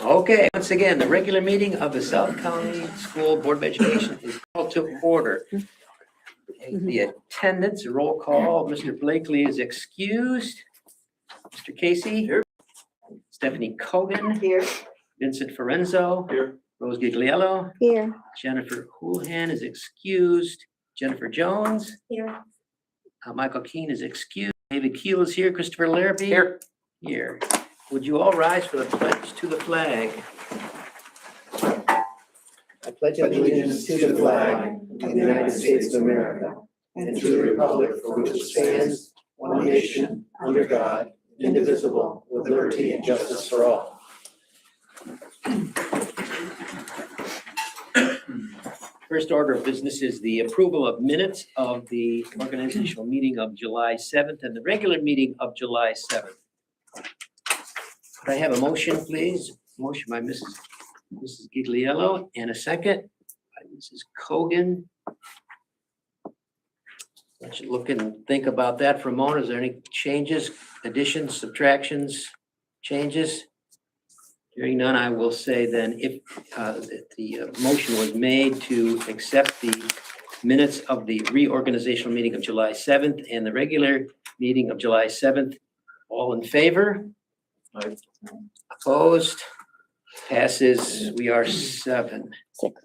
Okay, once again, the regular meeting of the South County School Board of Education is called to order. The attendance, roll call, Mr. Blakely is excused. Mr. Casey? Here. Stephanie Cogan? Here. Vincent Forenzo? Here. Rose Gigliello? Here. Jennifer Houlihan is excused. Jennifer Jones? Here. Michael Keane is excused. David Keel is here. Christopher Larrabee? Here. Here. Would you all rise for the pledge to the flag? I pledge allegiance to the flag of the United States of America and to the republic for which it stands, one nation, under God, indivisible, with liberty and justice for all. First order of business is the approval of minutes of the organizational meeting of July 7th and the regular meeting of July 7th. Could I have a motion, please? Motion by Mrs. Gigliello and a second by Mrs. Cogan. Let's look and think about that for a moment. Is there any changes, additions, subtractions, changes? Hearing none, I will say then if the motion was made to accept the minutes of the reorganizational meeting of July 7th and the regular meeting of July 7th, all in favor? Aye. Opposed? Passes. We are 7. 6.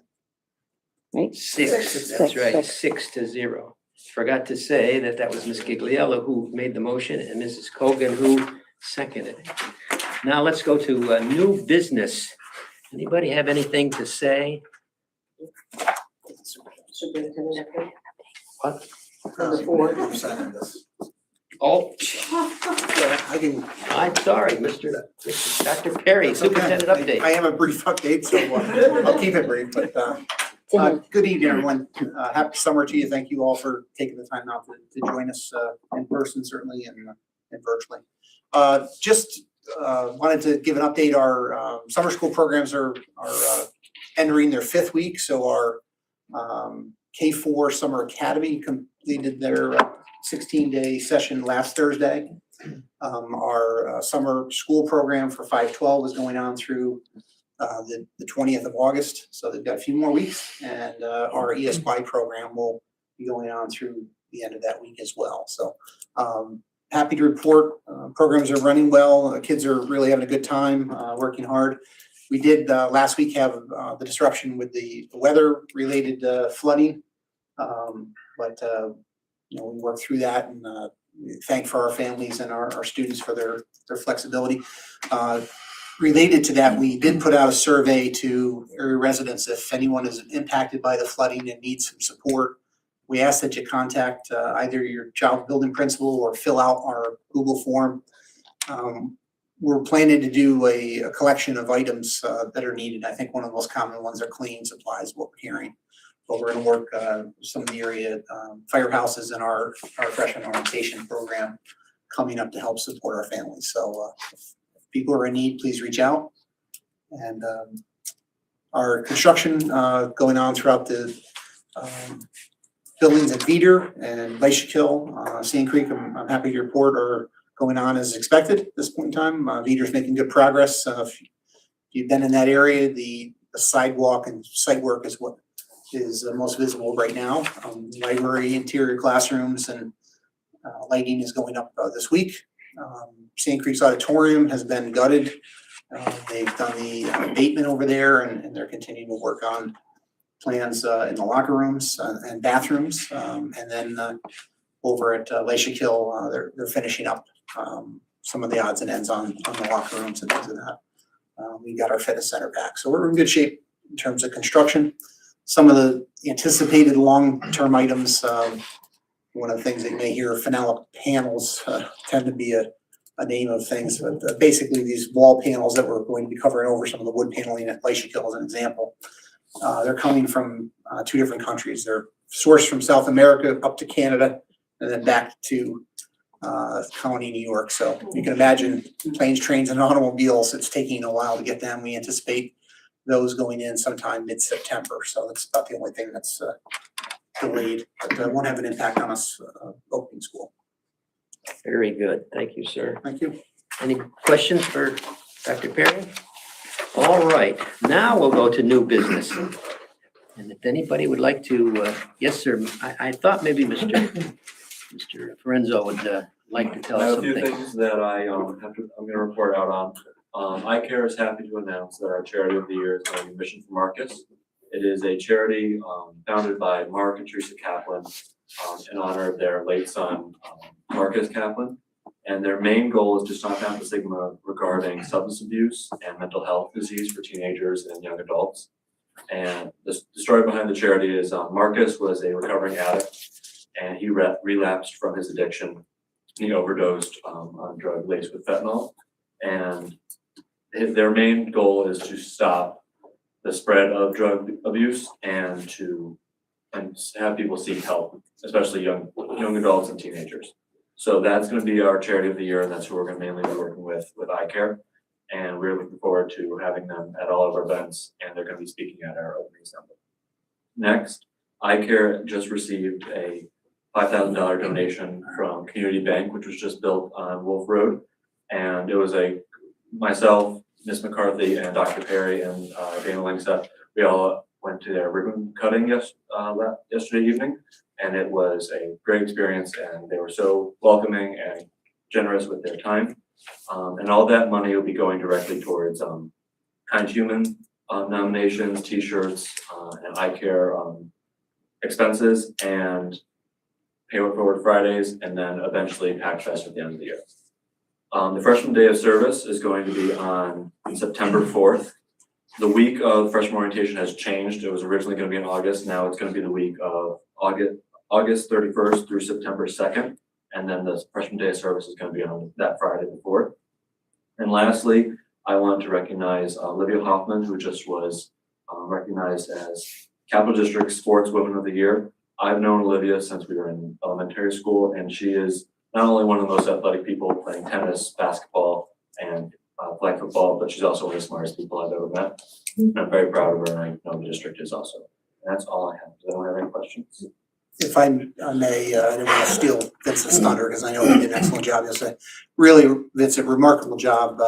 Right? 6, that's Six. right, 6-0. Forgot to say that was Ms. Gigliello who made the motion and Mrs. Cogan who seconded it. Now let's go to new business. Anybody have anything to say? Superintendent update. What? Number 4. Oh, I can. I'm sorry, Dr. Perry, superintendent update. I have a brief update, so I'll keep it brief, but good evening, everyone. Happy summer to you. Thank you all for taking the time out to join us in person, certainly, and virtually. Just wanted to give an update. Our summer school programs are entering their 5th week, so our K4 Summer Academy completed their 16-day session last Thursday. Our summer school program for 512 is going on through the 20th of August, so they've got a few more weeks, and our ESY program will be going on through the end of that week as well. So happy to report programs are running well. Kids are really having a good time, working hard. We did last week have the disruption with the weather-related flooding, but we worked through that, and thank for our families and our students for their flexibility. Related to that, we did put out a survey to area residents if anyone is impacted by the flooding and needs some support. We ask that you contact either your child building principal or fill out our Google form. We're planning to do a collection of items that are needed. I think one of the most common ones are cleaning supplies, what we're hearing. But we're going to work some of the area firehouses in our freshman orientation program coming up to help support our families. So if people are in need, please reach out. And our construction going on throughout the buildings at Veeder and Leishakill, Sand Creek, I'm happy to report are going on as expected at this point in time. Veeder's making good progress. If you've been in that area, the sidewalk and site work is what is most visible right now. Library, interior classrooms, and lighting is going up this week. Sand Creek's auditorium has been gutted. They've done the abatement over there, and they're continuing to work on plans in the locker rooms and bathrooms. And then over at Leishakill, they're finishing up some of the odds and ends on the locker rooms and things like that. We got our fitness center back. So we're in good shape in terms of construction. Some of the anticipated long-term items, one of the things that you may hear, phenolic panels tend to be a name of things, but basically these wall panels that we're going to be covering over some of the wood paneling at Leishakill as an example. They're coming from 2 different countries. They're sourced from South America up to Canada and then back to Colony, New York. So you can imagine planes, trains, and automobiles, it's taking a while to get them. We anticipate those going in sometime mid-September. So that's about the only thing that's delayed, but won't have an impact on us opening school. Very good. Thank you, sir. Thank you. Any questions for Dr. Perry? All right, now we'll go to new business. And if anybody would like to, yes, sir, I thought maybe Mr. Forenzo would like to tell I us have a few something. things that I'm gonna report out on. iCare is happy to announce that our charity of the year is going to be Mission for Marcus. It is a charity founded by Mark and Teresa Kaplan in honor of their late son, Marcus Kaplan. And their main goal is to stop down the stigma regarding substance abuse and mental health disease for teenagers and young adults. And the story behind the charity is Marcus was a recovering addict and he relapsed from his addiction. He overdosed on drug laced with fentanyl. And their main goal is to stop the spread of drug abuse and to have people seek help, especially young adults and teenagers. So that's going to be our charity of the year, and that's who we're going to mainly be working with iCare. And we're looking forward to having them at all of our events, and they're going to be speaking at our opening assembly. Next, iCare just received a $5,000 donation from Community Bank, which was just built on Wolf Road. And it was myself, Ms. McCarthy, and Dr. Perry, and Dana Lingstedt. We all went to their ribbon cutting yesterday evening. And it was a great experience, and they were so welcoming and generous with their time. And all that money will be going directly towards Kind Human nominations, T-shirts, and iCare expenses, and Pay It Forward Fridays, and then eventually Pack Fest at the end of the year. The Freshman Day of Service is going to be on September 4th. The week of freshman orientation has changed. It was originally going to be in August. Now it's going to be the week of August 31st through September 2nd. And then the Freshman Day of Service is going to be on that Friday the 4th. And lastly, I want to recognize Olivia Hoffman, who just was recognized as Capital District Sportswoman of the Year. I've known Olivia since we were in elementary school, and she is not only one of the most athletic people playing tennis, basketball, and flag football, but she's also one of the smartest people I've ever met. And I'm very proud of her, and I know the district is also. And that's all I have. Does anyone have any questions? If I may, I don't want to steal Vince's thunder because I know he did an excellent job yesterday. Really, Vince, a remarkable job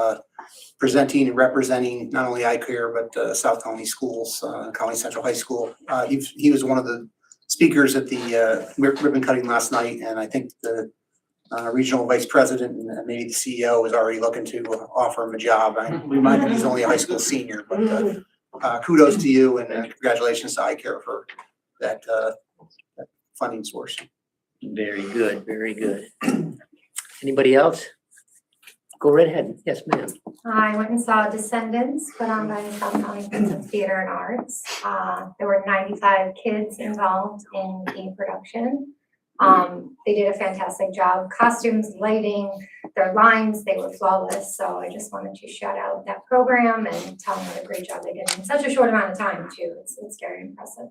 presenting and representing not only iCare, but South Colony Schools, Colony Central High School. He was one of the speakers at the ribbon cutting last night, and I think the regional vice president and maybe the CEO is already looking to offer him a job. I remind him he's only a high school senior, but kudos to you and congratulations to iCare for that funding source. Very good, very good. Anybody else? Go right ahead. Yes, ma'am. I went and saw Descendants put on by the South County Center of Theater and Arts. There were 95 kids involved in the production. They did a fantastic job. Costumes, lighting, their lines, they were flawless. So I just wanted to shout out that program and tell them what a great job they did in such a short amount of time too. It's very impressive.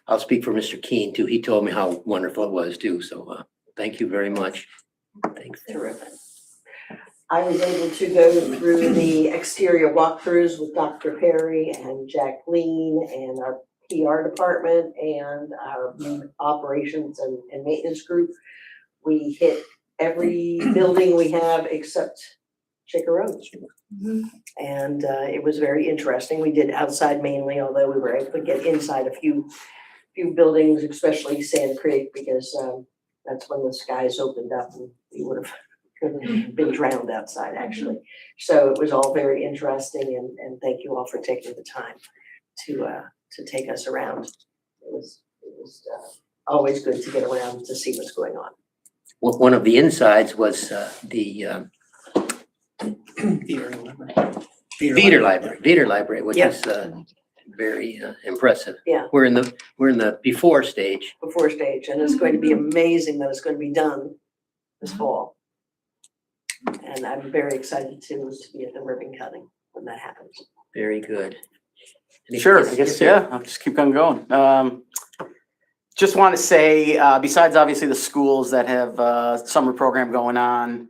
I'll speak for Mr. Keene too. He told me how wonderful it was too. So thank you very much. Thanks. Terrific. I was able to go through the exterior walkthroughs with Dr. Perry and Jacqueline and our PR department and our operations and maintenance group. We hit every building we have except Chickaroos. And it was very interesting. We did outside mainly, although we were able to get inside a few buildings, especially Sand Creek, because that's when the skies opened up and we would have been drowned outside actually. So it was all very interesting, and thank you all for taking the time to take us around. It was always good to get around to see what's going on. Well, one of the insides was the Veeder Library, which Yeah. is very impressive. Yeah. We're in the before stage. Before stage, and it's going to be amazing that it's going to be done this fall. And I'm very excited to be at the ribbon cutting when that happens. Very good. Sure, Yes, I guess, yes, sir. yeah, I'll just keep on going. Just want to say, besides obviously the schools that have summer program going on,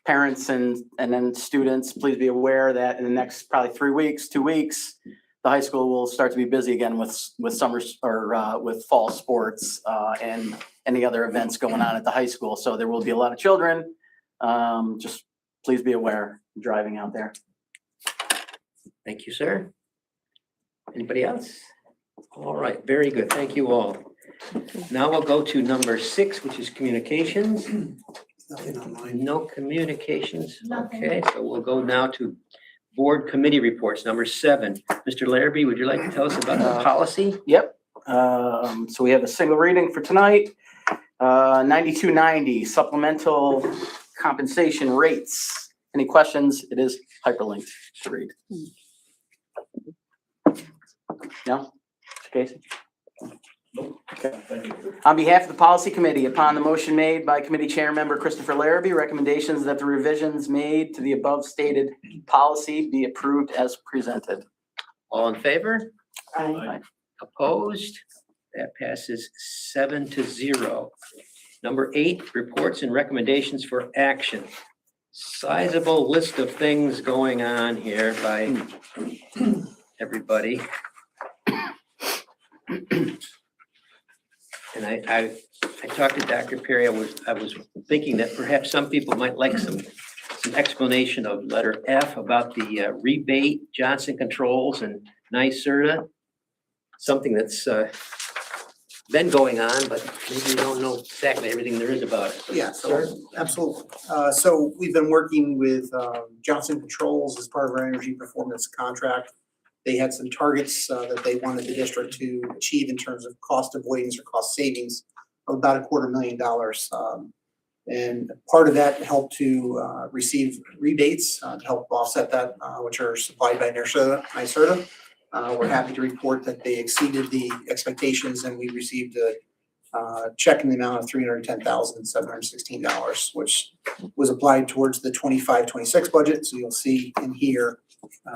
parents and then students, please be aware that in the next probably 3 weeks, 2 weeks, the high school will start to be busy again with summer or with fall sports and any other events going on at the high school. So there will be a lot of children. Just please be aware driving out there. Thank you, sir. Anybody else? All right, very good. Thank you all. Now we'll go to number 6, which is communications. Nothing online. No communications. Nothing. Okay, so we'll go now to board committee reports. Number 7. Mr. Larrabee, would you like to tell us about the policy? Yep. So we have a single reading for tonight. 9290 supplemental compensation rates. Any questions? It is hyperlinked to read. No? Mr. Casey? Okay. On behalf of the policy committee, upon the motion made by committee chair member Christopher Larrabee, recommendations that the revisions made to the above stated policy be approved as presented. All in favor? Aye. Opposed? That passes 7-0. Number 8, reports and recommendations for action. Sizable list of things going on here by everybody. And I talked to Dr. Perry. I was thinking that perhaps some people might like some explanation of letter F about the rebate, Johnson Controls and NYSERDA. Something that's been going on, but maybe we don't know exactly everything there is about it. Yeah, Sir? so, absolutely. So we've been working with Johnson Controls as part of our energy performance contract. They had some targets that they wanted the district to achieve in terms of cost avoidance or cost savings of about $250,000. And part of that helped to receive rebates to help offset that, which are supplied by NYSERDA. We're happy to report that they exceeded the expectations and we received a check in the amount of $310,716, which was applied towards the 25-26 budget. So you'll see in here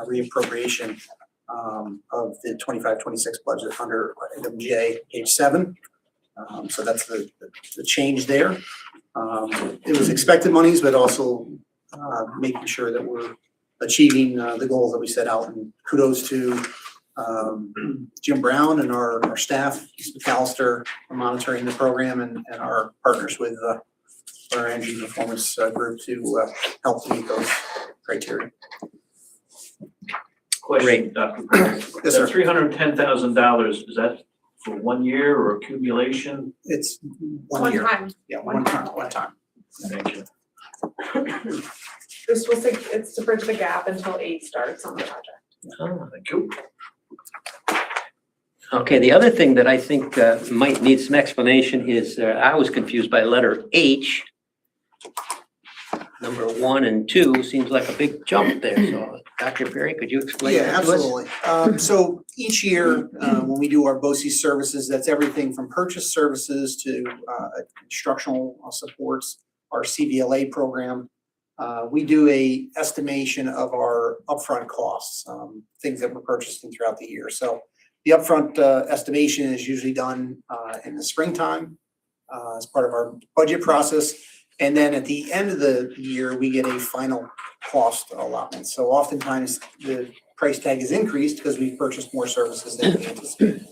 reappropriation of the 25-26 budget under item J, page 7. So that's the change there. It was expected monies, but also making sure that we're achieving the goals that we set out. And kudos to Jim Brown and our staff, East McAllister, for monitoring the program and our partners with our energy performance group to help meet those criteria. Question, Dr. Perry. Yes, sir. That $310,000, is that for 1 year or accumulation? It's 1 year. time. Yeah, one time. Thank you. This was, it's to bridge the gap until 8 starts on the project. Thank you. Okay, the other thing that I think might need some explanation is I was confused by letter H. Number 1 and 2 seems like a big jump there. So Dr. Perry, could you explain Yeah, that to us? absolutely. So each year, when we do our BOCES services, that's everything from purchase services to instructional supports, our CVLA program. We do a estimation of our upfront costs, things that we're purchasing throughout the year. So the upfront estimation is usually done in the springtime as part of our budget process. And then at the end of the year, we get a final cost allotment. So oftentimes the price tag is increased because we've purchased more services than we anticipated.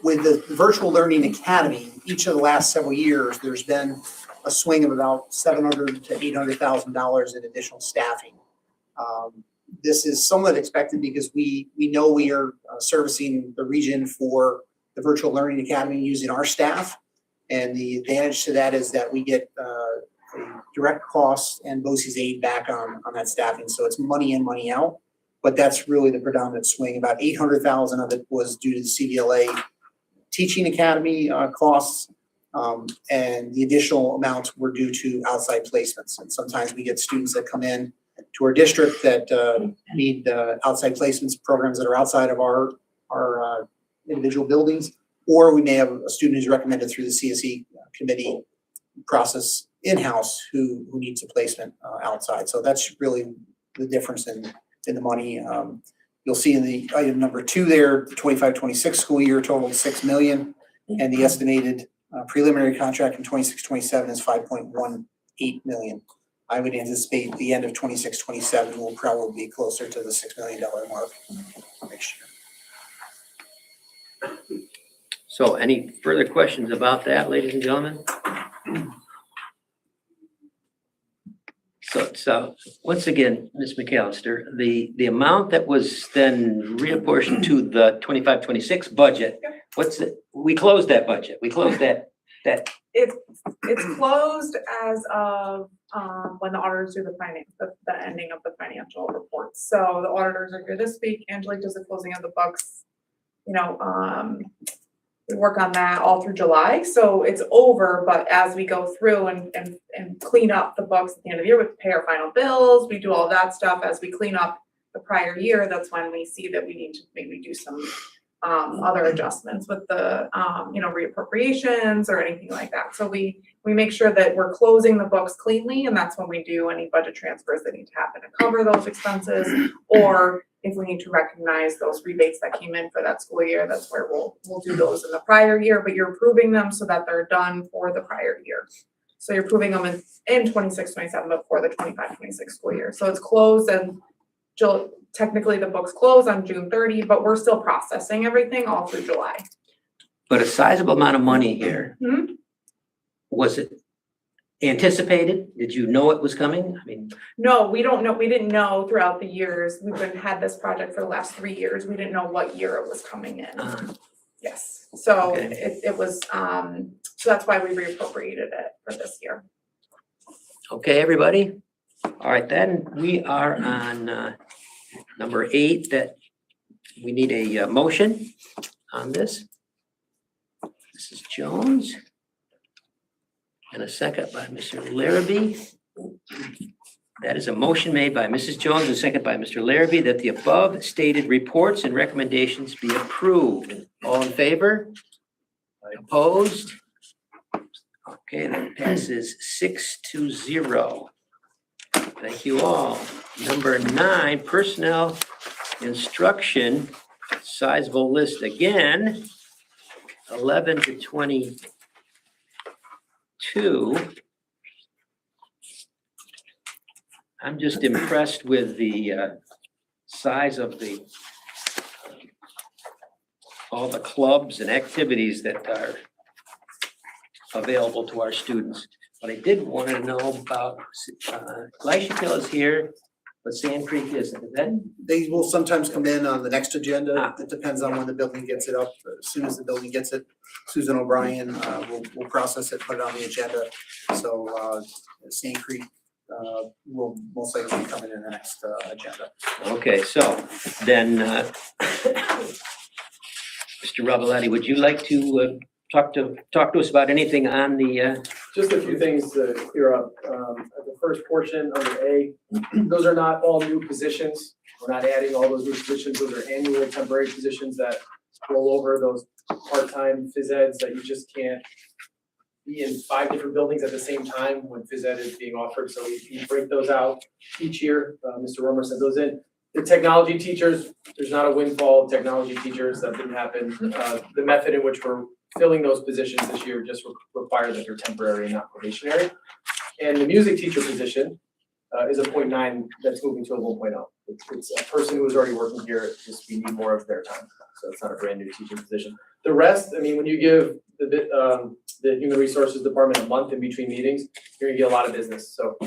With the Virtual Learning Academy, each of the last several years, there's been a swing of about $700,000 to $800,000 in additional staffing. This is somewhat expected because we know we are servicing the region for the Virtual Learning Academy using our staff. And the advantage to that is that we get a direct cost and BOCES aid back on that staffing. So it's money in, money out. But that's really the predominant swing. About $800,000 of it was due to the CVLA Teaching Academy costs. And the additional amounts were due to outside placements. And sometimes we get students that come in to our district that need outside placements programs that are outside of our individual buildings. Or we may have a student who's recommended through the CSE committee process in-house who needs a placement outside. So that's really the difference in the money. You'll see in the item number 2 there, the 25-26 school year totaled $6 million, and the estimated preliminary contract in 26-27 is $5.18 million. I would anticipate the end of 26-27 will probably be closer to the $6 million mark next year. So any further questions about that, ladies and gentlemen? So once again, Ms. McAllister, the amount that was then reapportioned to the 25-26 budget, what's it, we closed that budget, we closed that, It's closed as of, when the auditors do the ending of the financial reports. So the auditors are here this week, Angelique does the closing of the books. You know, we work on that all through July, so it's over, but as we go through and clean up the books at the end of the year, we pay our final bills, we do all that stuff, as we clean up the prior year, that's when we see that we need to maybe do some other adjustments with the, you know, reappropriations or anything like that. So we make sure that we're closing the books cleanly, and that's when we do any budget transfers that need to happen to cover those expenses, or if we need to recognize those rebates that came in for that school year, that's where we'll do those in the prior year, but you're approving them so that they're done for the prior year. So you're approving them in 26-27, but for the 25-26 school year. So it's closed, and technically the books close on June 30, but we're still processing everything all through July. but a sizable amount of money here. Mhm. Was it anticipated? Did you know it was coming? I mean, No, we don't know, we didn't know throughout the years, had this project for the last 3 years, we didn't know what year it was coming in. Yes, so Okay. it was, so that's why we reappropriated it for this year. okay, everybody? All right, then we are on number 8, that we need a motion on this. Mrs. Jones. And a second by Mr. Larrabee. That is a motion made by Mrs. Jones and second by Mr. Larrabee that the above stated reports and recommendations be approved. All in favor? Opposed? Okay, that passes 6-0. Thank you all. Number 9, personnel instruction, sizable list again, 11 to 22. I'm just impressed with the size of all the clubs and activities that are available to our students. But I did want to know about, Glacier Hill is here, but Sand Creek isn't. Is that? They will sometimes come in on the next agenda. Ah. It depends on when the building gets it up. As soon as the building gets it, Susan O'Brien will process it, put it on the agenda. So Sand Creek will most likely be coming in the next agenda. Okay, so then, Mr. Ravaletti, would you like to talk to us about anything on the, Just a few things to clear up. The first portion under A, those are not all new positions. We're not adding all those new positions. Those are annual temporary positions that roll over, those part-time phys eds that you just can't be in 5 different buildings at the same time when phys ed is being offered. So we break those out each year. Mr. Romer sent those in. The technology teachers, there's not a windfall of technology teachers. That didn't happen. The method in which we're filling those positions this year just require that they're temporary and not probationary. And the music teacher position is a 0.9 that's moving to a 1.0. It's a person who is already working here, just we need more of their time. So it's not a brand new teaching position. The rest, I mean, when you give the Human Resources Department a month in between meetings, you're gonna get a lot of business. So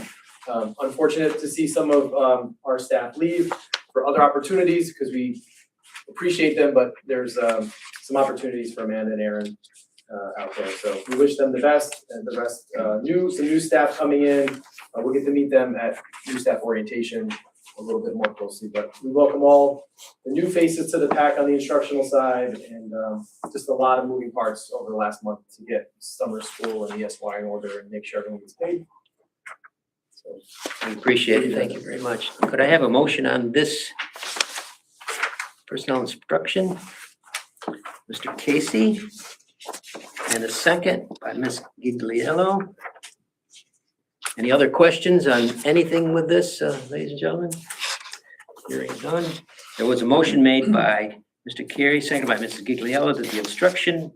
unfortunate to see some of our staff leave for other opportunities because we appreciate them, but there's some opportunities for Amanda and Aaron out there. So we wish them the best, and the rest, some new staff coming in. We'll get to meet them at new staff orientation a little bit more closely, but we welcome all the new faces to the pack on the instructional side, and just a lot of moving parts over the last month to get summer school and ESY in order and make sure everyone gets paid. So we appreciate it, thank you very much. Could I have a motion on this personnel instruction? Mr. Casey, and a second by Ms. Gigliello. Any other questions on anything with this, ladies and gentlemen? Hearing none. There was a motion made by Mr. Carey, seconded by Mrs. Gigliello, that the instruction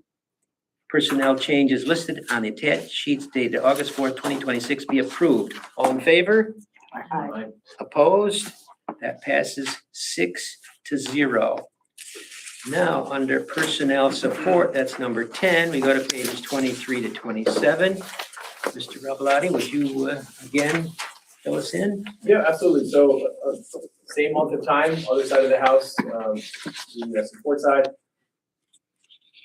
personnel changes listed on the attached sheets dated August 4th, 2026 be approved. All in favor? Aye. Opposed? That passes 6-0. Now, under personnel support, that's number 10. We go to pages 23 to 27. Mr. Ravalotti, would you again fill us in? Yeah, absolutely. So, same month of time, other side of the house, the support side.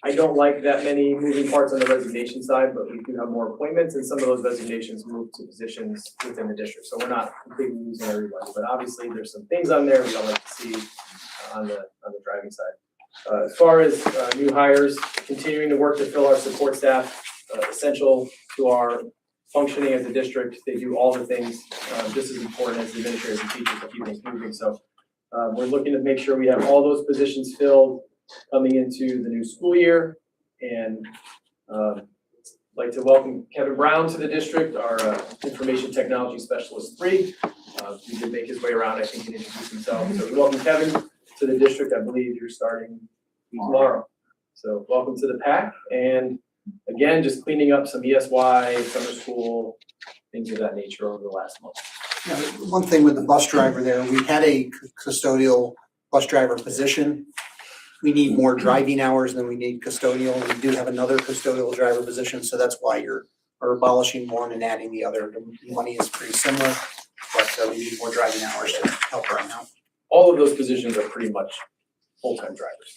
I don't like that many moving parts on the resignation side, but we do have more appointments and some of those resignations move to positions within the district. So we're not completely losing everybody, but obviously there's some things on there we don't like to see on the driving side. As far as new hires, continuing to work to fill our support staff, essential to our functioning as a district. They do all the things just as important as the administrators and teachers to keep things moving. So we're looking to make sure we have all those positions filled coming into the new school year. And like to welcome Kevin Brown to the district, our information technology specialist 3. He did make his way around, I think, and introduce himself. So we welcome Kevin to the district. I believe you're starting tomorrow. So welcome to the pack. And again, just cleaning up some ESY, summer school, things of that nature over the last month. Yeah, one thing with the bus driver there, we had a custodial bus driver position. We need more driving hours than we need custodial. We do have another custodial driver position, so that's why you're abolishing one and adding the other. The money is pretty similar, but we need more driving hours to help right now. All of those positions are pretty much full-time drivers.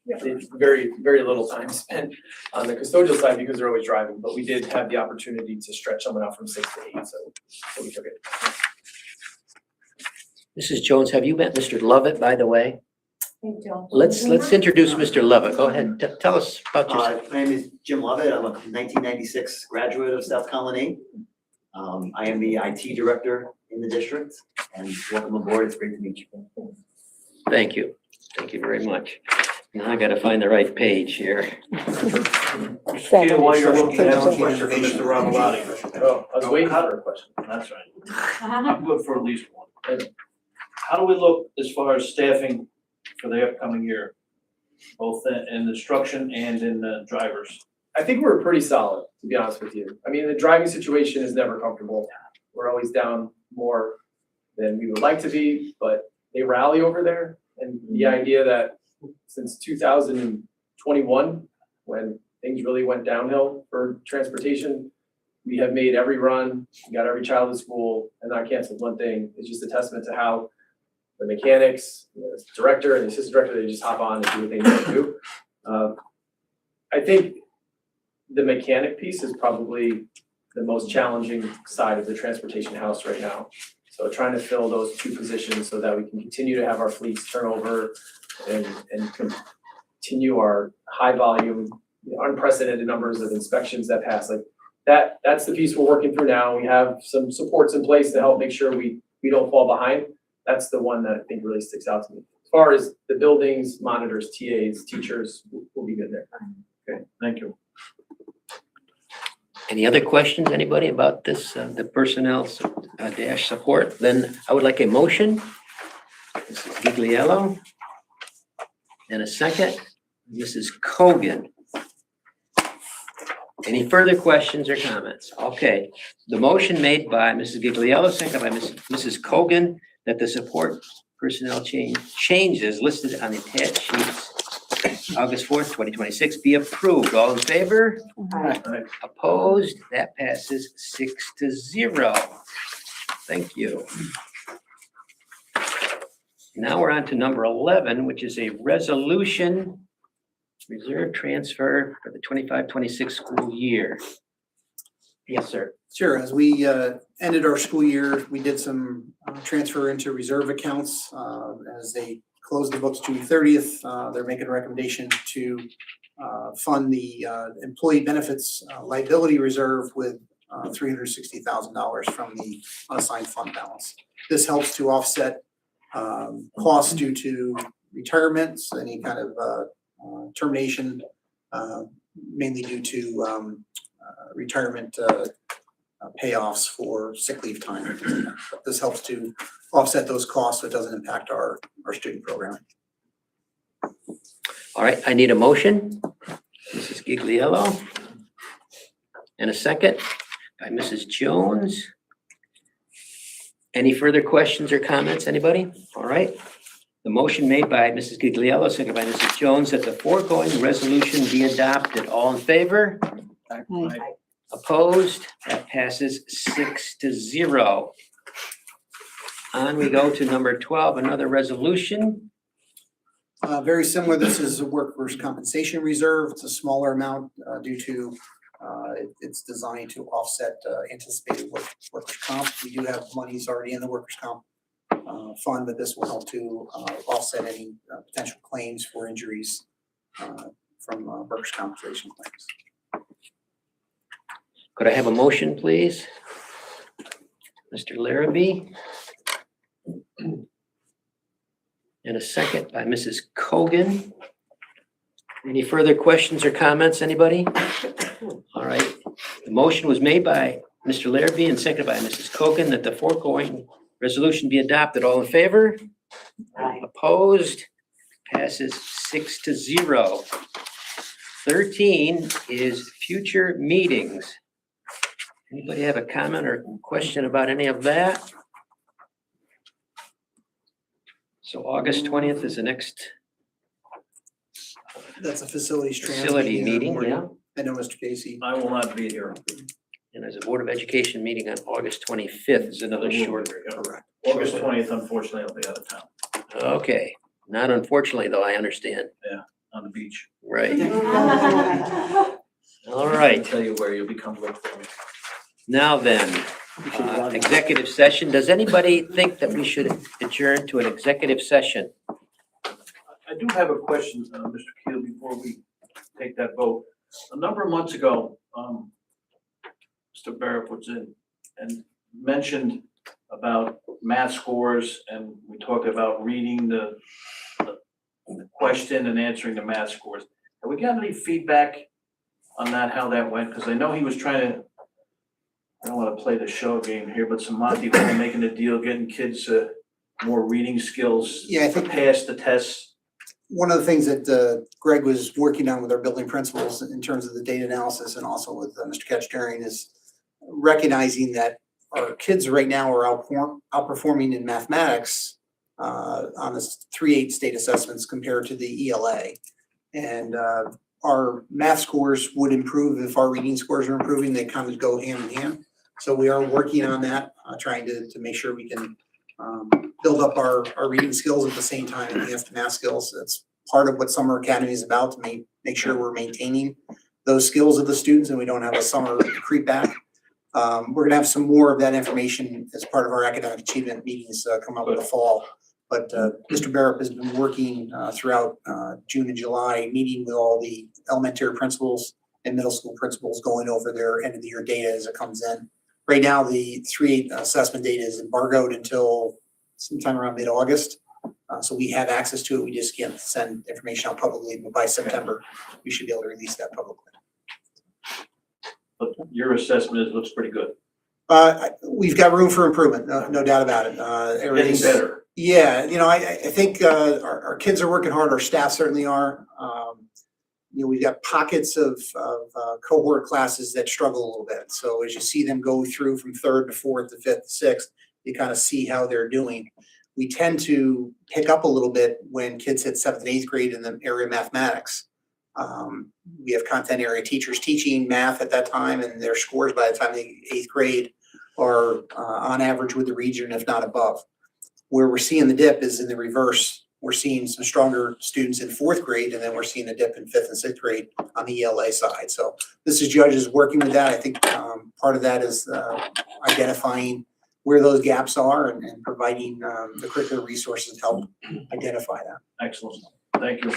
It's very, very little time spent on the custodial side because they're always driving, but we did have the opportunity to stretch someone out from 6 to 8, so we took it. Mrs. Jones, have you met Mr. Lovett, by the way? I don't. Let's introduce Mr. Lovett. Go ahead, tell us about yourself. My name is Jim Lovett. I'm a 1996 graduate of South Colony. I am the IT director in the district, and welcome aboard. It's great to meet you. Thank you. Thank you very much. Now I gotta find the right page here. Peter, while you're looking, I have a question for Mr. Ramalati. Oh, I was waiting for a question. That's right. I'm good for at least one. How do we look as far as staffing for the upcoming year, both in instruction and in drivers? I think we're pretty solid, to be honest with you. I mean, the driving situation is never comfortable. We're always down more than we would like to be, but they rally over there. And the idea that since 2021, when things really went downhill for transportation, we have made every run, we got every child to school, and not canceled one thing. It's just a testament to how the mechanics, the director and the assistant director, they just hop on and do what they need to do. I think the mechanic piece is probably the most challenging side of the transportation house right now. So trying to fill those 2 positions so that we can continue to have our fleets turn over and continue our high volume, unprecedented numbers of inspections that pass. Like that's the piece we're working through now. We have some supports in place to help make sure we don't fall behind. That's the one that I think really sticks out to me. As far as the buildings, monitors, TAs, teachers, we'll be good there. Okay, thank you. Any other questions, anybody, about this, the personnel dash support? Then I would like a motion. Mrs. Gigliello. And a second, Mrs. Cogan. Any further questions or comments? Okay, the motion made by Mrs. Gigliello, second by Mrs. Cogan, that the support personnel changes listed on the attached sheets August 4th, 2026 be approved. All in favor? Aye. Opposed? That passes 6-0. Thank you. Now we're on to number 11, which is a resolution reserve transfer for the 25-26 school year. Yes, sir. Sure, as we ended our school year, we did some transfer into reserve accounts. As they closed the books June 30th, they're making a recommendation to fund the employee benefits liability reserve with $360,000 from the unassigned fund balance. This helps to offset costs due to retirements, any kind of termination, mainly due to retirement payoffs for sick leave time. This helps to offset those costs so it doesn't impact our student programming. All right, I need a motion. Mrs. Gigliello. And a second by Mrs. Jones. Any further questions or comments, anybody? All right. The motion made by Mrs. Gigliello, second by Mrs. Jones, that the foregoing resolution be adopted. All in favor? Opposed? That passes 6-0. On we go to number 12, another resolution. Very similar, this is a workers' compensation reserve. It's a smaller amount due to, it's designed to offset anticipated workers' comp. We do have monies already in the workers' comp fund, but this will help to offset any potential claims for injuries from workers' compensation claims. Could I have a motion, please? Mr. Larrabee? And a second by Mrs. Cogan. Any further questions or comments, anybody? All right, the motion was made by Mr. Larrabee and seconded by Mrs. Cogan that the foregoing resolution be adopted. All in favor? Aye. Opposed? Passes 6-0. 13 is future meetings. Anybody have a comment or question about any of that? So August 20th is the next That's a facilities trans facility meeting, where yeah. I know Mr. Casey. I will not be here. And there's a Board of Education meeting on August 25th is another short. Correct. August 20th, unfortunately, I'll be out of town Okay, not unfortunately though, I understand. on the beach. Right, all I'll right. tell you where you'll become look for me. Now then, executive session. Does anybody think that we should adjourn to an executive session? I do have a question, Mr. Keel, before we take that vote. A number of months ago, Mr. Barrett was in and mentioned about math scores, and we talked about reading the question and answering the math scores. Have we got any feedback on that, how that went? Because I know he was trying to, I don't want to play the show game here, but some Monty Hall making a deal, getting kids more reading skills Yeah, I to think pass the tests. one of the things that Greg was working on with our building principals in terms of the data analysis and also with Mr. Ketchdarian is recognizing that our kids right now are outperforming in mathematics on the 3/8 state assessments compared to the ELA. And our math scores would improve if our reading scores are improving. They kind of go hand in hand. So we are working on that, trying to make sure we can build up our reading skills at the same time, enhance the math skills. That's part of what Summer Academy is about, to make sure we're maintaining those skills of the students and we don't have a summer creep back. We're gonna have some more of that information as part of our academic achievement meetings come up in the fall. But Mr. Barrett has been working throughout June and July, meeting with all the elementary principals and middle school principals, going over their end of the year data as it comes in. Right now, the 3/8 assessment data is embargoed until sometime around mid-August. So we have access to it. We just can't send information out publicly, but by September, we should be able to release that publicly. But your assessment looks pretty good. We've got room for improvement, no doubt about it. Getting Everything's better. Yeah, I think our kids are working hard. Our staff certainly are. We've got pockets of cohort classes that struggle a little bit. So as you see them go through from 3rd to 4th to 5th to 6th, you kind of see how they're doing. We tend to pick up a little bit when kids hit 7th and 8th grade in the area of mathematics. We have content area teachers teaching math at that time, and their scores by the time they 8th grade are on average with the region, if not above. Where we're seeing the dip is in the reverse. We're seeing some stronger students in 4th grade, and then we're seeing a dip in 5th and 6th grade on the ELA side. So this is judges working with that. I think part of that is identifying where those gaps are and providing the curricular resources to help identify that. Excellent. Thank you.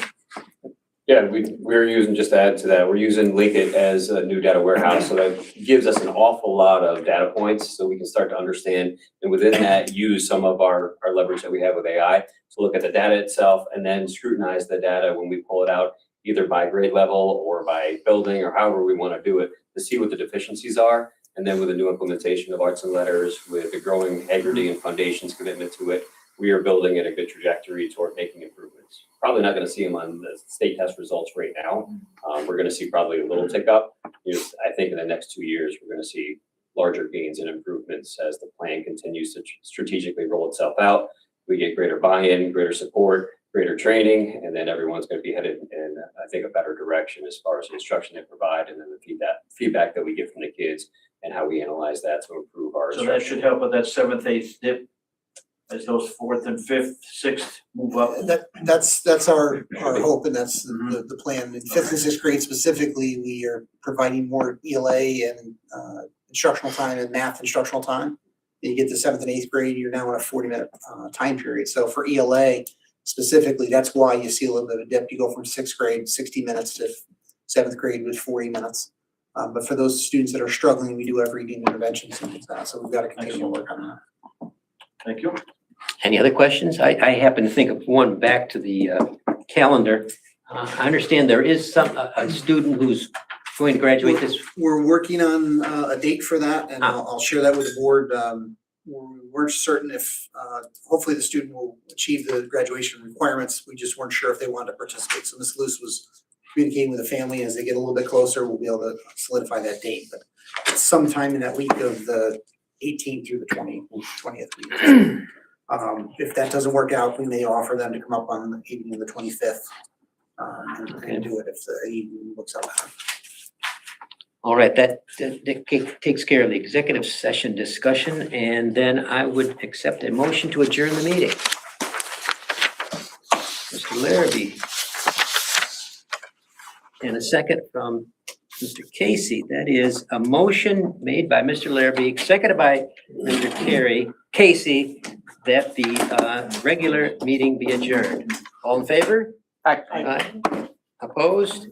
Yeah, we're using, just to add to that, we're using Linkit as a new data warehouse. So that gives us an awful lot of data points so we can start to understand, and within that, use some of our leverage that we have with AI to look at the data itself and then scrutinize the data when we pull it out, either by grade level or by building or however we want to do it, to see what the deficiencies are. And then with the new implementation of Arts and Letters, with the growing Hagerty and Foundation's commitment to it, we are building at a good trajectory toward making improvements. Probably not going to see them on the state test results right now. We're going to see probably a little tick up. I think in the next 2 years, we're going to see larger gains and improvements as the plan continues to strategically roll itself out. We get greater buy-in, greater support, greater training, and then everyone's going to be headed in, I think, a better direction as far as the instruction they provide and then the feedback that we get from the kids and how we analyze that to improve our So that instruction. should help with that 7th, 8th dip. as those fourth and fifth, sixth move up? That's our hope, and that's the plan. In fifth and sixth grade specifically, we are providing more ELA and instructional time and math instructional time. You get to seventh and eighth grade, you're now in a 40-minute time period. So for ELA specifically, that's why you see a little bit of a dip. You go from sixth grade, 60 minutes, to seventh grade with 40 minutes. But for those students that are struggling, we do have reading interventions and things like that. So we've got to continue to work on that. Thank you. Any other questions? I happen to think of one back to the calendar. I understand there is a student who's going to graduate this. We're working on a date for that, and I'll share that with the board. We weren't certain if, hopefully the student will achieve the graduation requirements. We just weren't sure if they wanted to participate. So Ms. Luce was communicating with the family. As they get a little bit closer, we'll be able to solidify that date. But it's sometime in that week of the 18th through the 20th week. If that doesn't work out, we may offer them to come up on the evening of the 25th and do it if the evening looks out better. All right, that takes care of the executive session discussion, and then I would accept a motion to adjourn the meeting. Mr. Larrabee. And a second from Mr. Casey. That is a motion made by Mr. Larrabee, seconded by Mr. Casey, that the regular meeting be adjourned. All in favor? Aye. Aye. Opposed?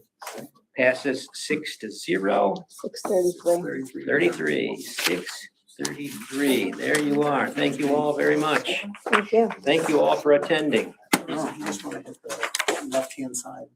Passes 6-0. 6:33. 6:33. There you are. Thank you all very much. Thank you. Thank you all for attending. You just want to hit the left-hand side.